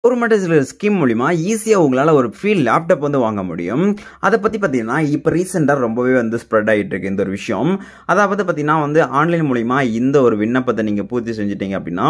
Government scheme மூலிமா ஈஸியாக உங்களால் ஒரு ஃப்ரீ லேப்டாப் வந்து வாங்க முடியும். அதை பற்றி பார்த்தீங்கன்னா இப்போ ரீசெண்டாக ரொம்பவே வந்து ஸ்ப்ரெட் ஆகிட்டு இருக்கு இந்த ஒரு விஷயம். அதாவது பார்த்தீங்கன்னா வந்து ஆன்லைன் மூலிமா இந்த ஒரு விண்ணப்பத்தை நீங்கள் பூர்த்தி செஞ்சுட்டீங்க அப்படின்னா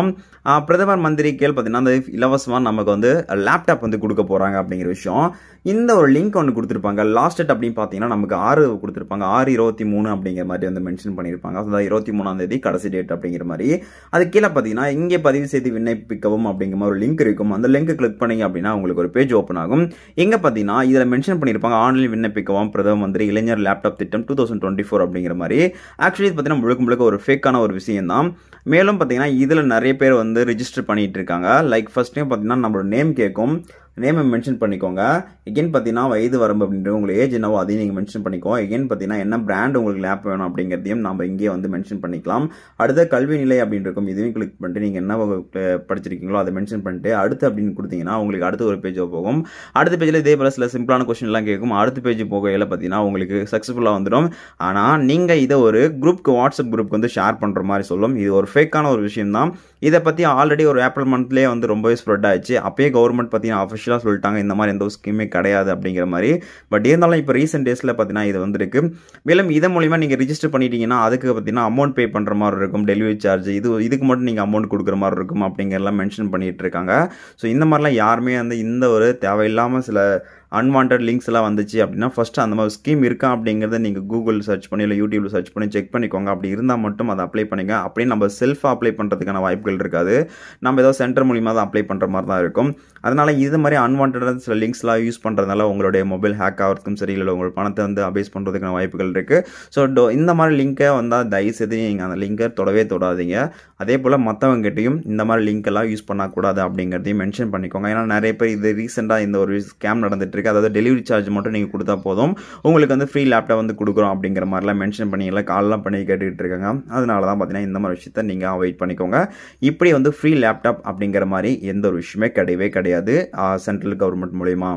பிரதமர் மந்திரிகள் பார்த்தீங்கன்னா அந்த இலவசமாக நமக்கு வந்து லேப்டாப் வந்து கொடுக்க போகிறாங்க அப்படிங்கிற விஷயம். இந்த ஒரு லிங்க் ஒன்று கொடுத்துருப்பாங்க. லாஸ்ட் டேட் அப்படின்னு பார்த்தீங்கன்னா நமக்கு 6 கொடுத்துருப்பாங்க. 6/23 அப்படிங்கிற மாதிரி வந்து மென்ஷன் பண்ணியிருப்பாங்க. அதாவது 23ஆம் தேதி கடைசி டேட் அப்படிங்கிற மாதிரி. அது கீழே பார்த்தீங்கன்னா இங்கே பதிவு செய்து விண்ணப்பிக்கவும் அப்படிங்கிற மாதிரி ஒரு லிங்க் இருக்கும். அந்த லிங்க் கிளிக் பண்ணீங்க அப்படின்னா உங்களுக்கு ஒரு பேஜ் ஓப்பன் ஆகும். எங்கே பார்த்தீங்கன்னா இதில் மென்ஷன் பண்ணியிருப்பாங்க ஆன்லைன் விண்ணப்பிக்கவும் பிரதம மந்திரி இளைஞர் லேப்டாப் திட்டம் 2024 அப்படிங்கிற மாதிரி. ஆக்சுவலி பார்த்தீங்கன்னா முழுக்க ஒரு ஃபேக்கான ஒரு விஷயம் தான். மேலும் பார்த்தீங்கன்னா இதில் நிறைய பேர் வந்து ரிஜிஸ்டர் பண்ணிட்டு இருக்காங்க. லைக் ஃபர்ஸ்ட் டைம் பார்த்தீங்கன்னா நம்மளோட நேம் கேட்கும். நேமை மென்ஷன் பண்ணிக்கோங்க. எகெயின் பார்த்தீங்கன்னா வயது வரம்பு அப்படின்றது உங்களுக்கு ஏஜ் என்னவோ அதையும் நீங்கள் மென்ஷன் பண்ணிக்கோங்க. எகெயின் பார்த்தீங்கன்னா என்ன பிராண்ட் உங்களுக்கு லேப் வேணும் அப்படிங்கிறதையும் நம்ம இங்கே வந்து மென்ஷன் பண்ணிக்கலாம். அடுத்த கல்வி நிலை அப்படின்னு இருக்கும். இதையும் கிளிக் பண்ணிட்டு நீங்கள் என்ன படிச்சிருக்கீங்களோ அதை மென்ஷன் பண்ணிட்டு அடுத்து அப்படின்னு கொடுத்தீங்கன்னா உங்களுக்கு அடுத்த ஒரு பேஜ் போகும். அடுத்த பேஜில் இதே போல சில சிம்பிளான கொஸ்டின்லாம் கேட்கும். அடுத்த பேஜ் போகையில் பார்த்தீங்கன்னா உங்களுக்கு சக்ஸஸ்ஃபுல்லாக வந்துடும். ஆனால் நீங்கள் இதை ஒரு குரூப்க்கு வாட்ஸ்அப் குரூப்க்கு வந்து ஷேர் பண்ணுற மாதிரி சொல்லும். இது ஒரு ஃபேக்கான ஒரு விஷயம் தான். இதை பற்றி ஆல்ரெடி ஒரு ஏப்ரல் மந்த்லேயே வந்து ரொம்பவே ஸ்ப்ரெட் ஆயிடுச்சு. அப்பயே கவர்மெண்ட் பார்த்தீங்கன்னா அஃபிஷியலாக சொல்லிட்டாங்க இந்த மாதிரி எந்த ஒரு ஸ்கீமே கிடையாது அப்படிங்கிற மாதிரி. பட் இருந்தாலும் இப்போ ரீசெண்ட் டேஸில் பார்த்தீங்கன்னா இது வந்துருக்கு. மேலும் இதன் மூலிமா நீங்கள் ரிஜிஸ்டர் பண்ணிட்டீங்கன்னா அதுக்கு பார்த்தீங்கன்னா அமௌண்ட் பே பண்ணுற மாதிரி இருக்கும். டெலிவரி சார்ஜ் இதுக்கு மட்டும் நீங்கள் அமௌண்ட் கொடுக்குற மாதிரி இருக்கும் அப்படிங்கிறலாம் மென்ஷன் பண்ணிட்டு இருக்காங்க. ஸோ இந்த மாதிரிலாம் யாருமே வந்து இந்த ஒரு தேவையில்லாமல் சில அன்வான்ட் லிங்க்ஸ் எல்லாம் வந்துச்சு அப்படின்னா ஃபர்ஸ்ட் அந்த மாதிரி ஸ்கீம் இருக்கா அப்படிங்கிறத நீங்கள் கூகுள் சர்ச் பண்ணி இல்லை யூடியூப்ல சர்ச் பண்ணி செக் பண்ணிக்கோங்க. அப்படி இருந்தால் மட்டும் அதை அப்ளை பண்ணிங்க. அப்படியே நம்ம செல்ஃபாக அப்ளை பண்ணுறதுக்கான வாய்ப்புகள் இருக்காது. நம்ம ஏதோ சென்டர் மூலியமாக தான் அப்ளை பண்ணுற மாதிரி தான் இருக்கும். அதனால இது மாதிரி அன்வான்ட் சில லிங்க்ஸ்லாம் யூஸ் பண்ணுறதுனால உங்களுடைய மொபைல் ஹேக் ஆகிறதுக்கும் சரி இல்லை உங்கள் பணத்தை வந்து அபேஸ் பண்ணுறதுக்கான வாய்ப்புகள் இருக்குது. ஸோ இந்த மாதிரி லிங்கை வந்தால் தயவுசெய்து நீங்கள் அந்த லிங்கை தொடவே தொடாதீங்க. அதே போல் மற்றவங்ககிட்டையும் இந்த மாதிரி லிங்க் எல்லாம் யூஸ் பண்ணக்கூடாது அப்படிங்கிறதையும் மென்ஷன் பண்ணிக்கோங்க. ஏன்னா நிறைய பேர் இது ரீசெண்டாக இந்த ஒரு ஸ்கேம் நடந்துட்டு இருக்கு. அதாவது டெலிவரி சார்ஜ் மட்டும் நீங்கள் கொடுத்தா போதும் உங்களுக்கு வந்து ஃப்ரீ லேப்டாப் வந்து கொடுக்குறோம் அப்படிங்கிற மாதிரிலாம் மென்ஷன் பண்ணி எல்லாம் கால்லாம் பண்ணி கேட்டுக்கிட்டு இருக்காங்க. அதனால தான் பார்த்தீங்கன்னா இந்த மாதிரி விஷயத்த நீங்கள் அவாய்ட் பண்ணிக்கோங்க. இப்படி வந்து ஃப்ரீ லேப்டாப் அப்படிங்கிற மாதிரி எந்த ஒரு விஷயமே கிடையவே கிடையாது சென்ட்ரல் கவர்மெண்ட் மூலமா.